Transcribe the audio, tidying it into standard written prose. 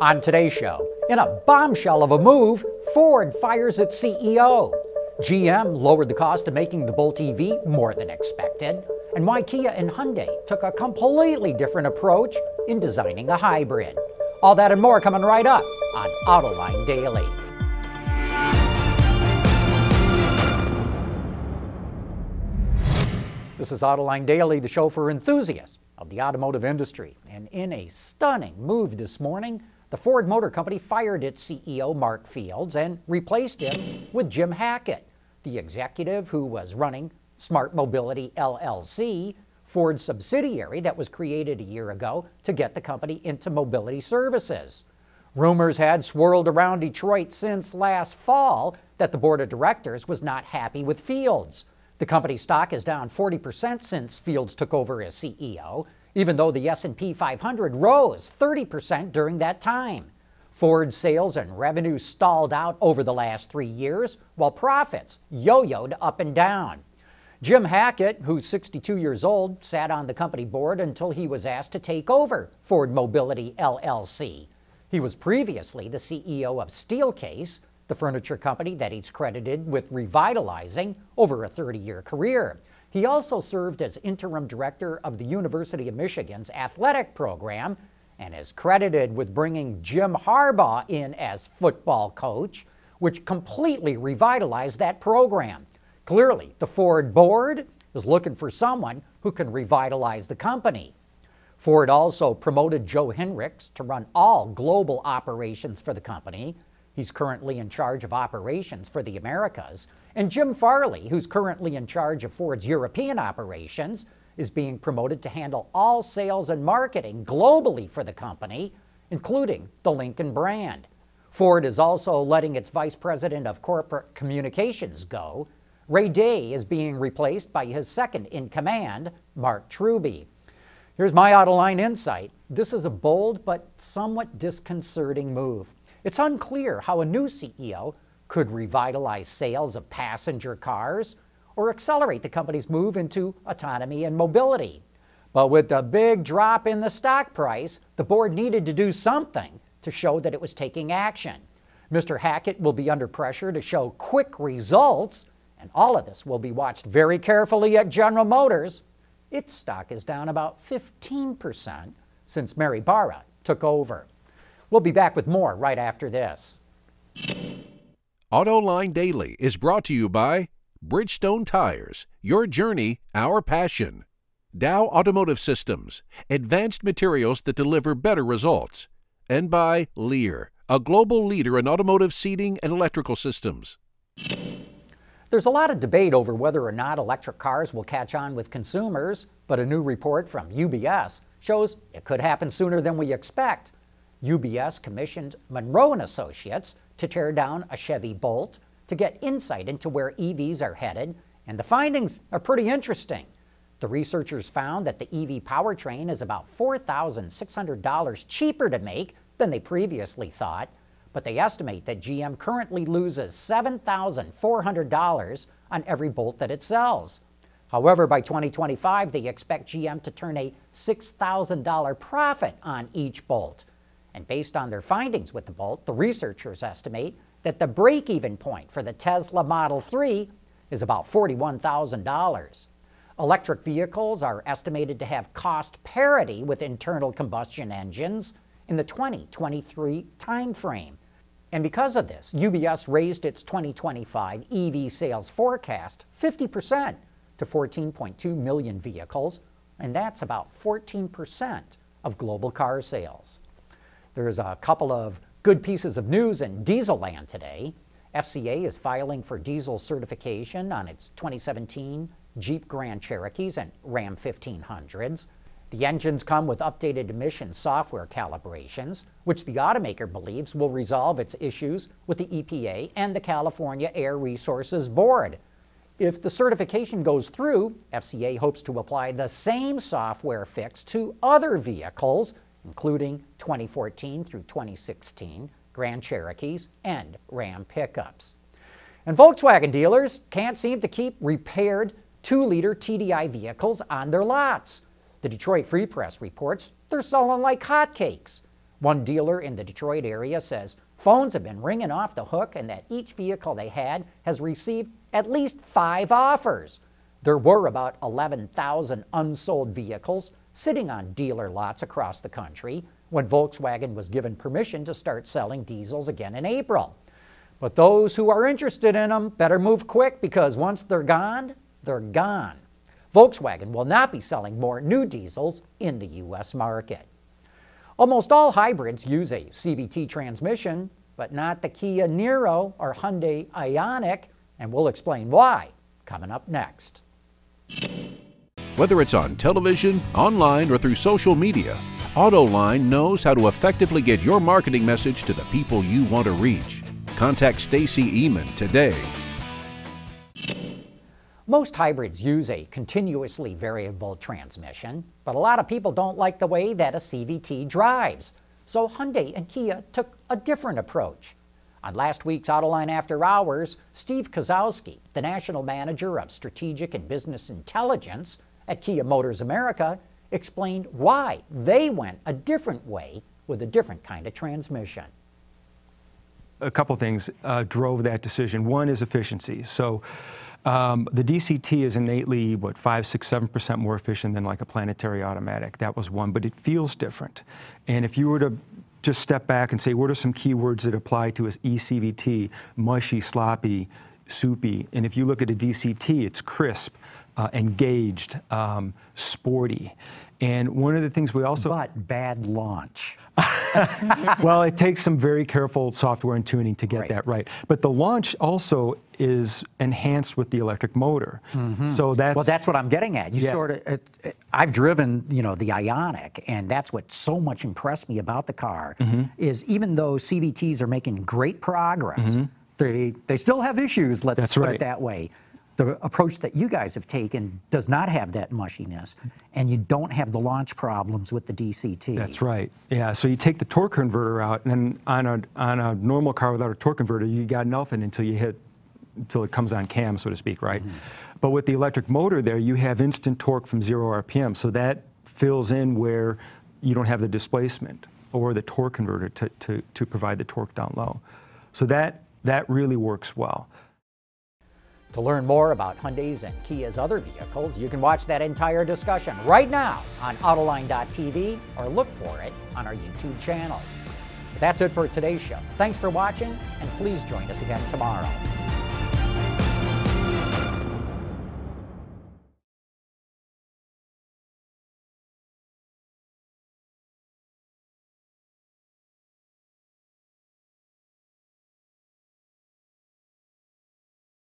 On today's show, in a bombshell of a move, Ford fires its CEO. GM lowered the cost of making the Bolt EV more than expected. And why Kia and Hyundai took a completely different approach in designing a hybrid. All that and more coming right up on Autoline Daily. This is Autoline Daily, the show for enthusiasts of the automotive industry. And in a stunning move this morning, the Ford Motor Company fired its CEO, Mark Fields, and replaced him with Jim Hackett, the executive who was running Smart Mobility LLC, Ford's subsidiary that was created a year ago to get the company into mobility services. Rumors had swirled around Detroit since last fall that the board of directors was not happy with Fields. The company's stock is down 40% since Fields took over as CEO, even though the S&P 500 rose 30% during that time. Ford's sales and revenue stalled out over the last 3 years, while profits yo-yoed up and down. Jim Hackett, who's 62 years old, sat on the company board until he was asked to take over Ford Mobility LLC. He was previously the CEO of Steelcase, the furniture company that he's credited with revitalizing over a 30-year career. He also served as interim director of the University of Michigan's athletic program and is credited with bringing Jim Harbaugh in as football coach, which completely revitalized that program. Clearly, the Ford board is looking for someone who can revitalize the company. Ford also promoted Joe Hinrichs to run all global operations for the company. He's currently in charge of operations for the Americas. And Jim Farley, who's currently in charge of Ford's European operations, is being promoted to handle all sales and marketing globally for the company, including the Lincoln brand. Ford is also letting its vice president of corporate communications go. Ray Day is being replaced by his second in command, Mark Truby. Here's my Autoline insight. This is a bold but somewhat disconcerting move. It's unclear how a new CEO could revitalize sales of passenger cars or accelerate the company's move into autonomy and mobility. But with the big drop in the stock price, the board needed to do something to show that it was taking action. Mr. Hackett will be under pressure to show quick results, and all of this will be watched very carefully at General Motors. Its stock is down about 15% since Mary Barra took over. We'll be back with more right after this. Autoline Daily is brought to you by Bridgestone Tires, your journey, our passion. Dow Automotive Systems, advanced materials that deliver better results. And by Lear, a global leader in automotive seating and electrical systems. There's a lot of debate over whether or not electric cars will catch on with consumers, but a new report from UBS shows it could happen sooner than we expect. UBS commissioned Monroe & Associates to tear down a Chevy Bolt to get insight into where EVs are headed, and the findings are pretty interesting. The researchers found that the EV powertrain is about $4,600 cheaper to make than they previously thought, but they estimate that GM currently loses $7,400 on every Bolt that it sells. However, by 2025, they expect GM to turn a $6,000 profit on each Bolt. And based on their findings with the Bolt, the researchers estimate that the break-even point for the Tesla Model 3 is about $41,000. Electric vehicles are estimated to have cost parity with internal combustion engines in the 2023 timeframe. And because of this, UBS raised its 2025 EV sales forecast 50% to 14.2 million vehicles, and that's about 14% of global car sales. There's a couple of good pieces of news in diesel land today. FCA is filing for diesel certification on its 2017 Jeep Grand Cherokees and Ram 1500s. The engines come with updated emission software calibrations, which the automaker believes will resolve its issues with the EPA and the California Air Resources Board. If the certification goes through, FCA hopes to apply the same software fix to other vehicles, including 2014 through 2016 Grand Cherokees and Ram pickups. And Volkswagen dealers can't seem to keep repaired 2-liter TDI vehicles on their lots. The Detroit Free Press reports they're selling like hotcakes. One dealer in the Detroit area says phones have been ringing off the hook and that each vehicle they had has received at least 5 offers. There were about 11,000 unsold vehicles sitting on dealer lots across the country when Volkswagen was given permission to start selling diesels again in April. But those who are interested in them better move quick, because once they're gone, they're gone. Volkswagen will not be selling more new diesels in the U.S. market. Almost all hybrids use a CVT transmission, but not the Kia Niro or Hyundai Ioniq, and we'll explain why coming up next. Whether it's on television, online, or through social media, Autoline knows how to effectively get your marketing message to the people you want to reach. Contact Stacy Eman today. Most hybrids use a continuously variable transmission, but a lot of people don't like the way that a CVT drives. So Hyundai and Kia took a different approach. On last week's Autoline After Hours, Steve Kozowski, the National Manager of Strategic and Business Intelligence at Kia Motors America, explained why they went a different way with a different kind of transmission. A couple things drove that decision. One is efficiency. So the DCT is innately, 5, 6, 7% more efficient than like a planetary automatic. That was one, but it feels different. And if you were to just step back and say, what are some keywords that apply to as eCVT? Mushy, sloppy, soupy. And if you look at a DCT, it's crisp, engaged, sporty. And one of the things we also... But bad launch. Well, it takes some very careful software and tuning to get that right. But the launch also is enhanced with the electric motor. So that's... Well, that's what I'm getting at. You sort of... I've driven, the Ioniq, and that's what so much impressed me about the car, is even though CVTs are making great progress, they still have issues, let's put it that way. The approach that you guys have taken does not have that mushiness, and you don't have the launch problems with the DCT. That's right. Yeah, so you take the torque converter out, and then on a normal car without a torque converter, you got nothing until it comes on cam, so to speak, right? But with the electric motor there, you have instant torque from 0 RPM, so that fills in where you don't have the displacement or the torque converter to provide the torque down low. So that really works well. To learn more about Hyundai's and Kia's other vehicles, you can watch that entire discussion right now on Autoline.tv or look for it on our YouTube channel. But that's it for today's show. Thanks for watching, and please join us again tomorrow.